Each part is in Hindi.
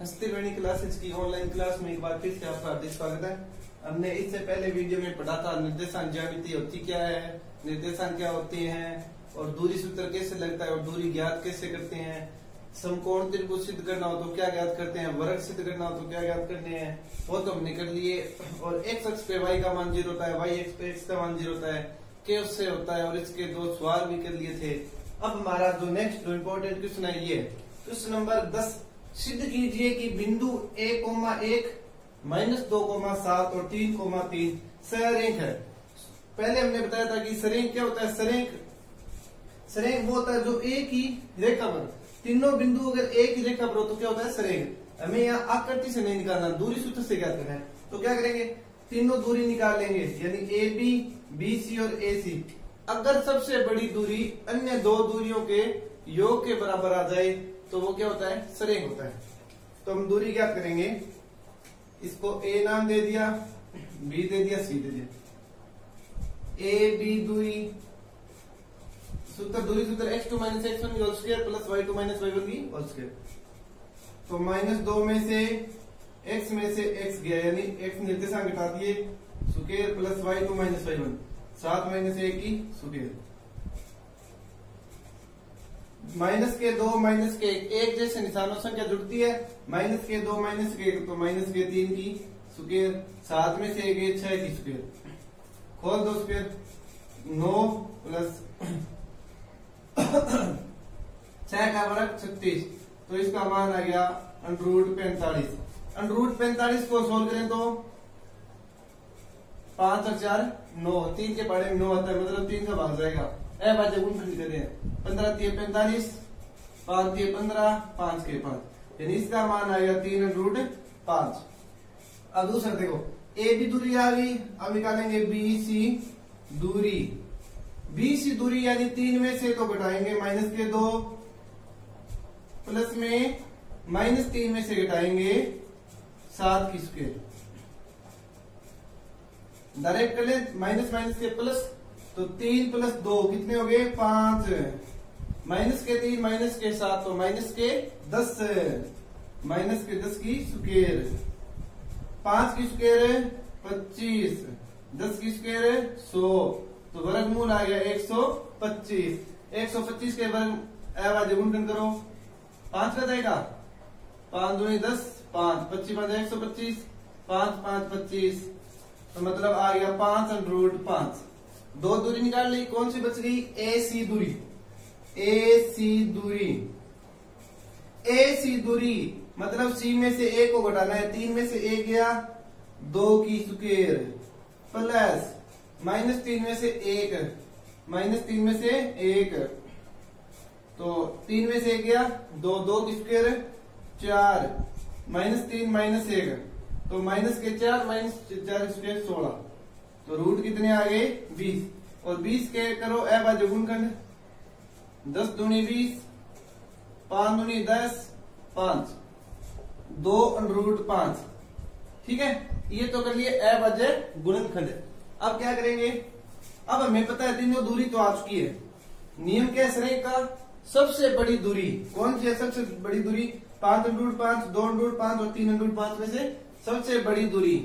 हस्तिवेणी क्लासेस की ऑनलाइन क्लास में एक बार फिर से आपका हार्दिक स्वागत है। हमने इससे पहले वीडियो में पढ़ा था निर्देशांक ज्यामिति होती क्या है, निर्देशांक क्या होते हैं और दूरी सूत्र कैसे लगता है और दूरी ज्ञात कैसे करते हैं। समकोण त्रिभुज सिद्ध करना हो तो क्या ज्ञात करते हैं, वर्ग सिद्ध करना हो तो क्या ज्ञात करने हैं, वो तो हमने कर लिए। और एक्स अक्ष पे y का मान 0 होता है, वाई अक्ष पे x का मान 0 होता है, के उससे होता है और इसके दो सवाल भी कर लिए थे। अब हमारा जो नेक्स्ट जो इम्पोर्टेंट क्वेश्चन है ये क्वेश्चन नंबर 10, सिद्ध कीजिए कि बिंदु 1,1 -2,7 और 3,3 सरेख है। पहले हमने बताया था कि सरेख क्या होता है। सरेख वो होता है जो एक ही रेखा पर, तीनों बिंदु अगर एक ही रेखा पर हो तो क्या होता है सरेख। हमें यहाँ आकृति से नहीं निकालना, दूरी सूत्र से क्या करना है। तो क्या करेंगे, तीनों दूरी निकाल लेंगे, यानी ए बी, बी सी और ए सी। अगर सबसे बड़ी दूरी अन्य दो दूरियों के योग के बराबर आ जाए तो वो क्या होता है, सरेख होता है। तो हम दूरी क्या करेंगे, इसको ए नाम दे दिया, बी दे दिया, सी दे दिया। ए बी दूरी सूत्र x2 - x1 की whole square plus y2 - y1 की होल स्क्वायर। तो -2 में से x में से x गया, यानी x निर्देशांक घटा दिए, स्क्वायर प्लस y2 - y1, 7 - 1 की स्क्वायर। माइनस के 2 माइनस के 1 जैसे निशानों संख्या जुड़ती है, माइनस के 2 माइनस के 1 तो माइनस के 3 की स्क्वायर, 7 में से 1 6 की स्क्वायर, खोल दो स्क्वायर, 9 प्लस 6 का वर्ग 36। तो इसका मान आ गया √45। √45 को सोल्व करें तो 5 और 4 9, 3 के पढ़े में 9 आता है, मतलब 3 का भाग जाएगा। भाज्य गुणनखंड करें, 15 3 45, 5 3 15, 5 के 5, यानी इसका मान आएगा 3√5। अब दूसरा देखो, ए बी दूरी आ गई, अब निकालेंगे बी सी दूरी। बी सी दूरी यानी 3 में से तो घटाएंगे माइनस के 2, प्लस में -3 में से घटाएंगे 7 की स्क्वायर। डायरेक्ट कर ले, माइनस माइनस के प्लस, तो 3 प्लस 2 कितने हो गए, 5, माइनस के 3 माइनस के 7 तो माइनस के 10, माइनस के 10 की स्क्वायर, 5 की स्क्वायर 25, 10 की स्क्वायर 100, तो वर्गमूल आ गया 125। 125 के वर्ग अभाज्य गुणन करो, 5 का जाएगा, 5 दूनी 10, 5 25 5 125, 5 5 25, तो मतलब आ गया 5√5। दो दूरी निकाल ली, कौन सी बच गई, ए सी दूरी। ए सी दूरी, ए सी दूरी मतलब सी में से ए को घटाना है, 3 में से ए गया, 2 की स्क्वायर प्लस -3 में से 1, -3 में से 1, तो 3 में से 1 गया, 2 2 की स्क्वायर 4, -3 -1, तो माइनस के 4 -4 स्क्वायर 16, तो रूट कितने आ गए 20। और 20 के करो अभाज्य गुणनखंड, 10 दूनी 20, 5 दूनी 10, 5, 2√5। ठीक है, ये तो कर लिए अभाज्य गुणनखंड। अब क्या करेंगे, अब हमें पता है तीनों दूरी तो आ चुकी है। नियम क्या है सरेख का, सबसे बड़ी दूरी कौन सी है, सबसे बड़ी दूरी 5√5, 2√5 और 3√5 में से सबसे बड़ी दूरी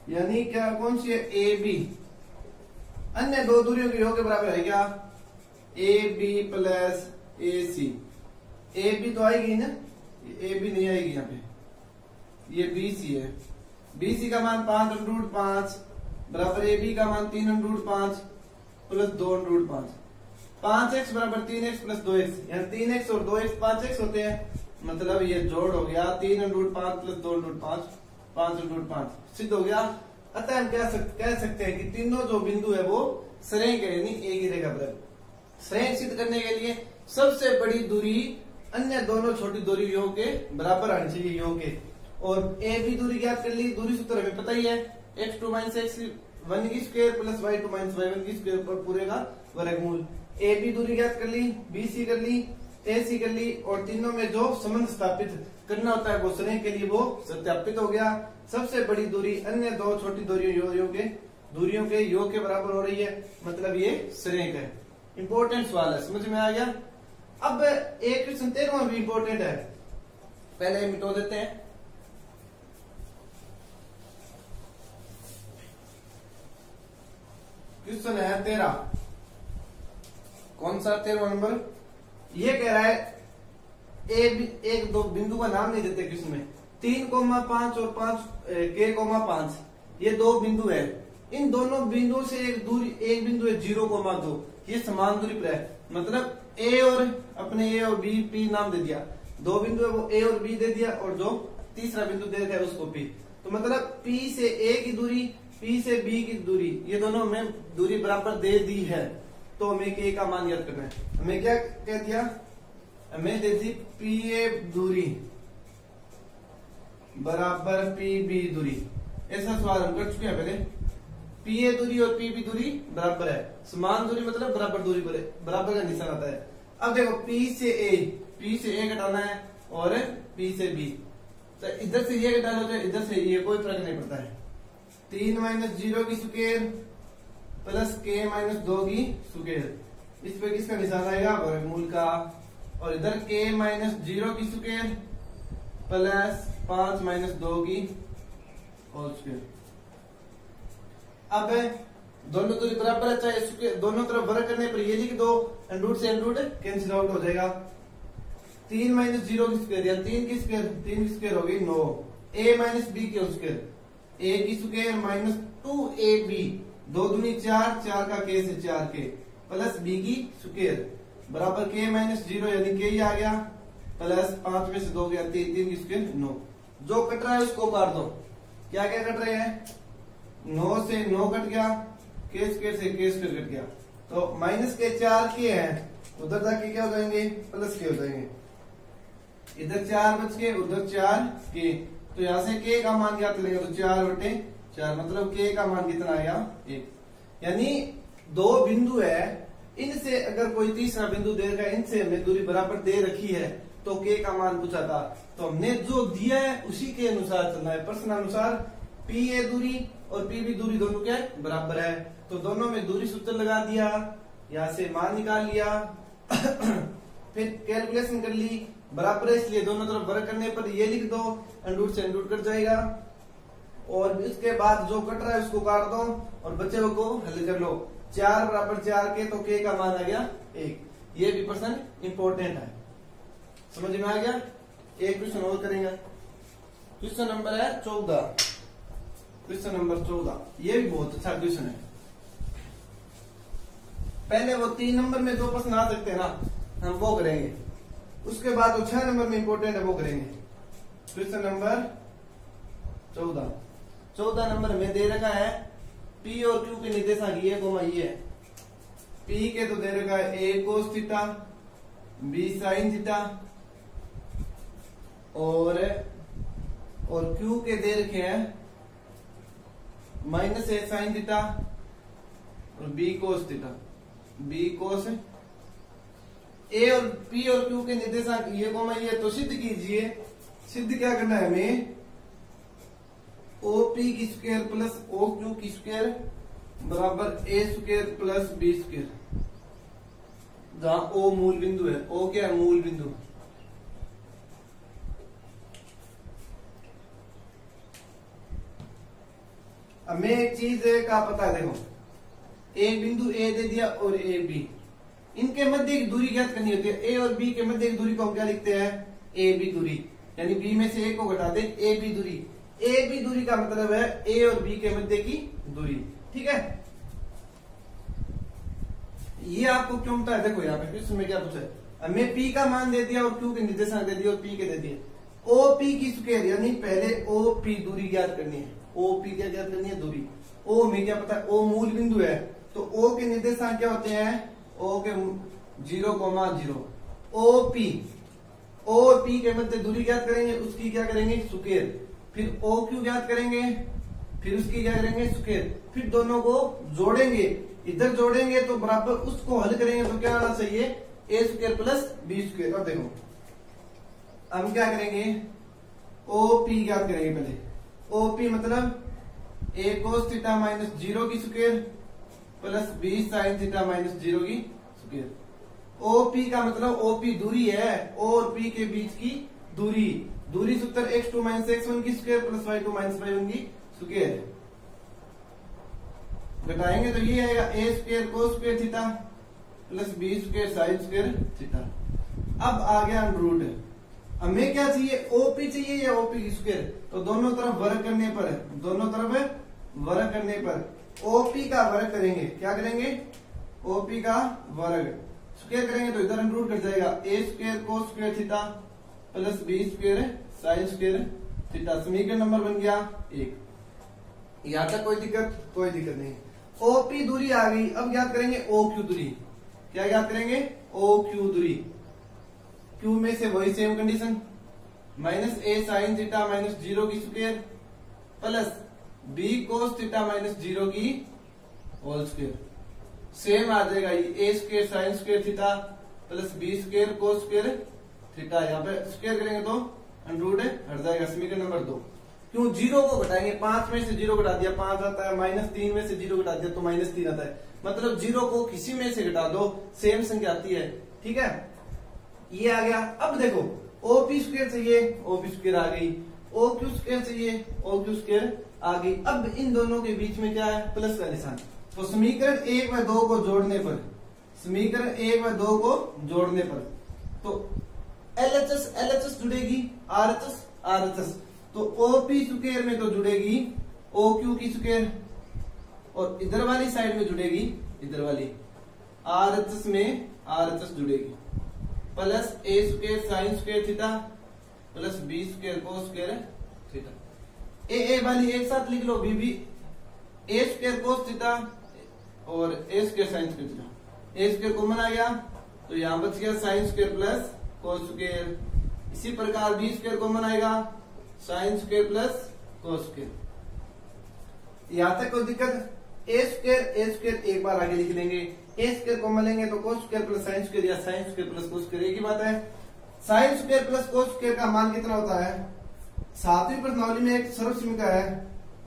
यानी क्या, कौन सी है, ए बी। अन्य दो दूरियों के योग के बराबर है क्या, A B plus A C. A B तो आएगी ना, ए बी नहीं आएगी यहाँ पे, ये बी सी है। बी सी का मान 5√5 बराबर ए बी का मान 3√5 प्लस 2√5। 5x बराबर 3x प्लस 2x, यहाँ 3x और 2x 5x होते हैं, मतलब ये जोड़ हो गया 3√5 प्लस 2√5, 5√5 सिद्ध हो गया। अतः हम कह सकते हैं कि तीनों जो बिंदु है वो सरेख है, यानी एक ही रेखा पर। सरेख सिद्ध करने के लिए सबसे बड़ी दूरी अन्य दोनों छोटी दूरियों के बराबर आनी चाहिए, योग के। और ए बी दूरी ज्ञात कर ली, दूरी सूत्र हमें पता ही है, x2 - x1 की स्क्वायर प्लस y2 - y1 की स्क्वायर पर पूरे का वर्गमूल। ए बी दूरी ज्ञात कर ली, बी सी कर ली, ए सी कर ली, और तीनों में जो संबंध स्थापित करना होता है वो सरेख के लिए वो सत्यापित हो गया। सबसे बड़ी दूरी अन्य दो छोटी दूरियों के योग के बराबर हो रही है, मतलब ये सरेख है। इंपॉर्टेंट सवाल है, समझ में आ गया। अब एक क्वेश्चन 13वां भी इंपॉर्टेंट है। पहले मिटो देते हैं। क्वेश्चन है 13, कौन सा 13वां नंबर? ये कह रहा है एक दो बिंदु का नाम नहीं देते क्वेश्चन में, 3,5 और 5 ये दो बिंदु है। इन दोनों बिंदुओं से एक बिंदु है 0,2, ये समान दूरी पर है। मतलब ए और अपने ए और बी पी नाम दे दिया, दो बिंदु है वो ए और बी दे दिया, और जो तीसरा बिंदु दे दिया उसको पी। तो मतलब पी से ए की दूरी, पी से बी की दूरी, ये दोनों हमें दूरी बराबर दे दी है। तो हमें के का मान याद करना है। हमें क्या कह दिया? हमें दे दी पी ए दूरी बराबर पी बी दूरी। ऐसा सवाल हम कर चुके हैं पहले। पी ए दूरी और पी बी दूरी बराबर है। समान दूरी मतलब बराबर दूरी पर बराबर का निशान आता है। अब देखो पी से ए घटाना है और पी से बी, तो इधर से ये घटा लो, इधर से ये, कोई फर्क नहीं पड़ता है। 3 - 0 की स्क्वायर प्लस k - 2 की स्क्वायर, इस पे किसका निशान आएगा? वर्गमूल का। और इधर k - 0 की स्क्वायर प्लस 5 - 2 की होल स्क्वायर। अब दोनों दूरी बराबर है, चाहे दोनों तरफ वर्ग करने पर ये लिख दो, रूट से रूट कैंसिल आउट हो जाएगा। 3 - 0 की स्क्वायर या 3 की स्क्वायर होगी 9, a - b की स्क्वायर, a की स्क्वायर -2ab, 2 दूनी 4, 4 का k से 4k प्लस b की स्क्वायर बराबर k - 0 यानी k ही आ गया, प्लस 5 में से 2 गया 3, 3 की स्क्वायर 9। जो कट रहा है उसको काट दो। क्या क्या कट रहे हैं? 9 से 9 कट गया, k स्क्वायर से k स्क्वायर कट गया, तो माइनस के 4 के है, उधर जाके क्या हो जाएंगे? प्लस के हो जाएंगे। इधर 4 बच के, उधर 4 के, तो यहां से k का मान क्या करेंगे? तो 4/4, मतलब k का मान कितना आया? 1। यानी दो बिंदु है, इनसे अगर कोई तीसरा बिंदु दे रखा है, इनसे हमने दूरी बराबर दे रखी है, तो k का मान पूछा था, तो हमने जो दिया है उसी के अनुसार चलना है। प्रश्न अनुसार पी ए दूरी और पी बी दूरी दोनों क्या है? बराबर है। तो दोनों में दूरी सूत्र लगा दिया, यहां से मान निकाल लिया फिर कैलकुलेशन कर ली, बराबर है इसलिए दोनों तरफ वर्ग करने पर ये लिख दो, अंडूट से अंडूट कट जाएगा। और इसके बाद जो कट रहा है उसको काट दो और बचे हुए को हल कर लो। 4 बराबर 4 के, तो k का मान आ गया 1। ये भी प्रश्न इंपॉर्टेंट है, समझ में आ गया। एक क्वेश्चन और करेंगे। क्वेश्चन नंबर है 14, क्वेश्चन नंबर 14, ये भी बहुत अच्छा क्वेश्चन है। पहले वो 3 नंबर में जो प्रश्न आ सकते हैं ना, हम वो करेंगे। उसके बाद वो 6 नंबर में इंपॉर्टेंट है, वो करेंगे। क्वेश्चन नंबर 14 नंबर में दे रखा है P और Q के निर्देशांक ये कोमा ये है। P के तो दे रखा है a cos theta, b sin theta, और Q के दे रखे हैं -a sin थीटा और b cos theta, b cos। a और P और Q के निर्देशांक ये कोमा ये, तो सिद्ध कीजिए। सिद्ध क्या करना है हमें? OP की स्क्वायर प्लस OQ की स्क्वायर बराबर a square plus b square, जहां O मूल बिंदु है। O क्या है? मूल बिंदु। हमें एक चीज का पता है, देखो एक बिंदु A दे दिया और A B, इनके मध्य की दूरी ज्ञात करनी होती है। A और B के मध्य की दूरी को हम क्या लिखते हैं? AB दूरी, यानी B में से A को घटा दे, AB दूरी। AB दूरी का मतलब है A और B के मध्य की दूरी, ठीक है। ये आपको क्यों पता है? देखो यहाँ पे क्वेश्चन में क्या पूछा है, हमें P का मान दे दिया और Q के निर्देशांक दे दिए और P के दे दिए। OP की स्क्वायर, यानी पहले OP दूरी ज्ञात करनी है। OP क्या ज्ञात करनी है? दूरी। O में क्या पता है? O मूल बिंदु है, तो O के निर्देशांक क्या होते हैं? O के 0,0। OP के मध्य दूरी ज्ञात करेंगे, उसकी क्या करेंगे? स्क्वायर। फिर OQ ज्ञात करेंगे, फिर उसकी क्या करेंगे? स्क्वायर। फिर दोनों को जोड़ेंगे, इधर जोड़ेंगे तो बराबर उसको हल करेंगे, तो क्या आना चाहिए? a square plus b square. अब देखो हम क्या करेंगे? OP ज्ञात करेंगे पहले। OP मतलब a cos थीटा माइनस 0 की square plus b sin theta minus 0 की स्क्वायर। OP का मतलब OP दूरी है, O और P के बीच की दूरी, दूरी सूत्र x2 माइनस x1 की square plus y2 minus y1 की स्क्वायर है। घटाएंगे तो ये आएगा a square cos square theta plus b square sine square theta. अब आ गया रूट। हमें क्या चाहिए, ओपी चाहिए या ओपी की स्क्वायर। तो दोनों तरफ वर्ग करने पर, दोनों तरफ वर्ग करने पर ओपी का वर्ग करेंगे। क्या करेंगे, ओपी का वर्ग स्क्वायर करेंगे तो इधर रूट कट जाएगा। A square cos square theta plus B square sine square theta. समीकरण नंबर बन गया 1। यहां तक कोई दिक्कत, कोई दिक्कत नहीं। ओपी दूरी आ गई। अब ज्ञात करेंगे ओ क्यू दूरी। क्या ज्ञात करेंगे, ओ क्यू दूरी। क्यू में से वही same condition, minus A sine theta minus 0 की square plus B cos theta minus 0 की होल स्क्वायर। सेम आ जाएगा ये A square sine square theta plus B square cos square theta. यहाँ पे स्क्वायर करेंगे तो रूट हट जाएगा। समीकरण नंबर 2। क्यों, 0 को घटाएंगे, 5 में से 0 घटा दिया 5 आता है, माइनस 3 में से 0 घटा दिया तो माइनस 3 आता है। मतलब 0 को किसी में से घटा दो सेम संख्या आती है। ठीक है, ये आ गया। अब देखो ओपी स्क्वायर चाहिए, ओपी स्क्वायर आ गई। ओ क्यू स्क्वायर चाहिए, ओ क्यू स्क्वायर आ गई। अब इन दोनों के बीच में क्या है, प्लस का निशान। तो समीकरण 1 व 2 को जोड़ने पर, समीकरण 1 व 2 को जोड़ने पर तो एलएचएस एलएचएस जुड़ेगी, आरएचएस आरएचएस। तो ओपी स्क्वायर में तो जुड़ेगी ओ क्यू की स्क्वायर और इधर वाली साइड में जुड़ेगी इधर वाली आरएचएस में आरएचएस जुड़ेगी plus A square sine square theta plus B square cos square theta. A वाली एक साथ लिख लो, B A square cos theta और A square sine square theta. A square common आ गया तो यहां बच गया sine square plus cos square. इसी प्रकार बी स्क्वायर कॉमन आएगा, sine square plus cos square. यहां तक कोई दिक्कत। ए स्क्वायर एक बार आगे लिख लेंगे। ए स्क्वायर कॉमन लेंगे तो cos square plus sine square या sine square plus cos square, एक ही बात है। Sine square plus cos square का मान कितना होता है, 7वीं प्रश्नावली में एक सर्वसमीका है,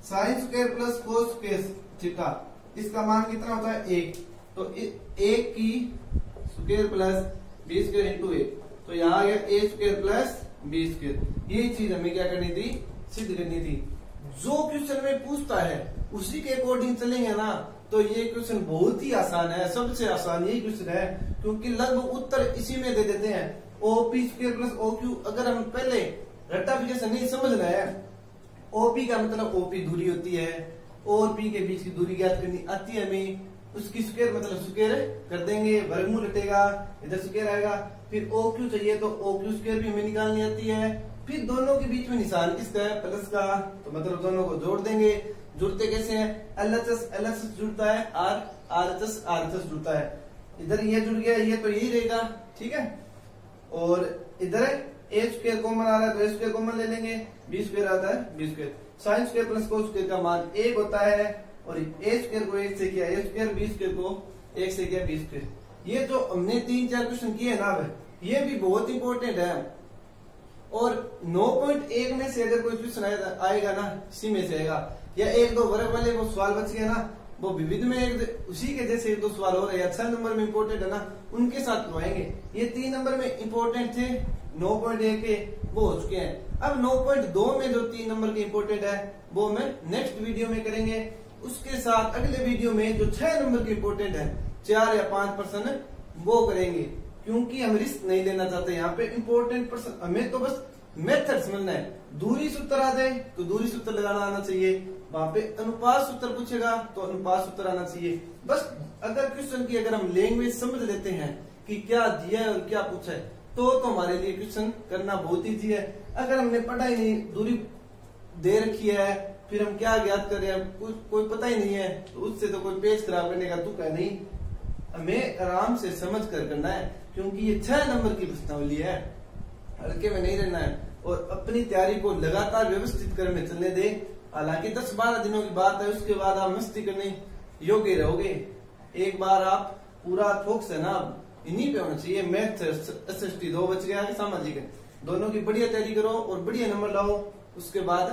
sine square plus cos square theta, इसका मान कितना होता है 1। तो 1 की square plus B square into 1। तो यहाँ आ गया A square plus B square. ये चीज हमें क्या करनी थी, सिद्ध करनी थी। जो क्वेश्चन में पूछता है उसी के अकॉर्डिंग चलेंगे ना तो ये क्वेश्चन बहुत ही आसान है, सबसे आसान यही क्वेश्चन है क्योंकि लगभग उत्तर इसी में दे देते हैं। OP square plus O Q, अगर हम पहले रेक्टिफिकेशन नहीं समझना है, ओपी का मतलब ओपी दूरी होती है और पी के बीच की दूरी ज्ञात करनी आती है हमें। उसकी स्क्वायर मतलब स्क्वायर कर देंगे, वर्गमूल हटेगा, इधर स्क्वायर आएगा। फिर ओ क्यू चाहिए तो ओ क्यू स्क्वायर भी हमें निकालनी आती है। फिर दोनों के बीच में निशान किसका है, प्लस का, तो मतलब दोनों को जोड़ देंगे। जुड़ते कैसे हैं, एलएचएस एलएचएस जुड़ता है, आरएचएस आरएचएस जुड़ता है। इधर ये जुड़ गया, ये तो यही रहेगा। ठीक है, और इधर ए स्क्वायर कॉमन आ रहा है तो ए स्क्वायर कॉमन ले लेंगे, बी स्क्वायर आता है B square. Sine square plus cos square का मान 1 होता है और ए स्क्वायर को 1 से किया ए स्क्वायर, बी स्क्वायर को 1 से किया बी स्क्वायर। ये जो हमने 3-4 क्वेश्चन किए ना, ये भी बहुत इंपॉर्टेंट है। और 9.1 में से अगर कोई क्वेश्चन आएगा ना, इसी में से आएगा, या 1-2 वर्ग वाले वो सवाल बच गए ना, वो विविध में उसी के जैसे 1-2 सवाल हो रहे हैं, 6 नंबर में इंपोर्टेंट है ना, उनके साथ करवाएंगे। ये 3 नंबर में इंपोर्टेंट थे, 9.1 के वो हो चुके हैं। अब 9.2 में जो 3 नंबर के इंपोर्टेंट है वो मैं नेक्स्ट वीडियो में करेंगे। उसके साथ अगले वीडियो में जो 6 नंबर के इंपोर्टेंट है 4 या 5% वो करेंगे, क्योंकि हम रिस्क नहीं लेना चाहते। यहाँ पे इंपोर्टेंट पर्सन, हमें तो बस मेथड समझना है। दूरी सूत्र आ जाए तो दूरी सूत्र लगाना आना चाहिए, वहां पे अनुपात सूत्र पूछेगा तो अनुपात सूत्र आना चाहिए। बस अगर क्वेश्चन की अगर हम लैंग्वेज समझ लेते हैं कि क्या दिया है और क्या पूछा है तो हमारे लिए क्वेश्चन करना बहुत ईजी है। अगर हमने पढ़ा ही नहीं, दूरी दे रखी है, फिर हम क्या ज्ञात कर रहे हैं, कोई पता ही नहीं है, तो उससे तो कोई पेज खराब करने का तुक है नहीं। हमें आराम से समझ कर करना है, क्योंकि ये 6 नंबर की प्रश्नावली है, हल्के में नहीं रहना है। और अपनी तैयारी को लगातार व्यवस्थित कर में चलने दे। हालांकि 10-12 दिनों की बात है, उसके बाद आप मस्ती करने योग्य रहोगे। एक बार आप पूरा फोकस है ना इन्हीं पे होना चाहिए। मैथ एसएसटी 2 बच गया, सामाजिक दोनों की बढ़िया तैयारी करो और बढ़िया नंबर लाओ। उसके बाद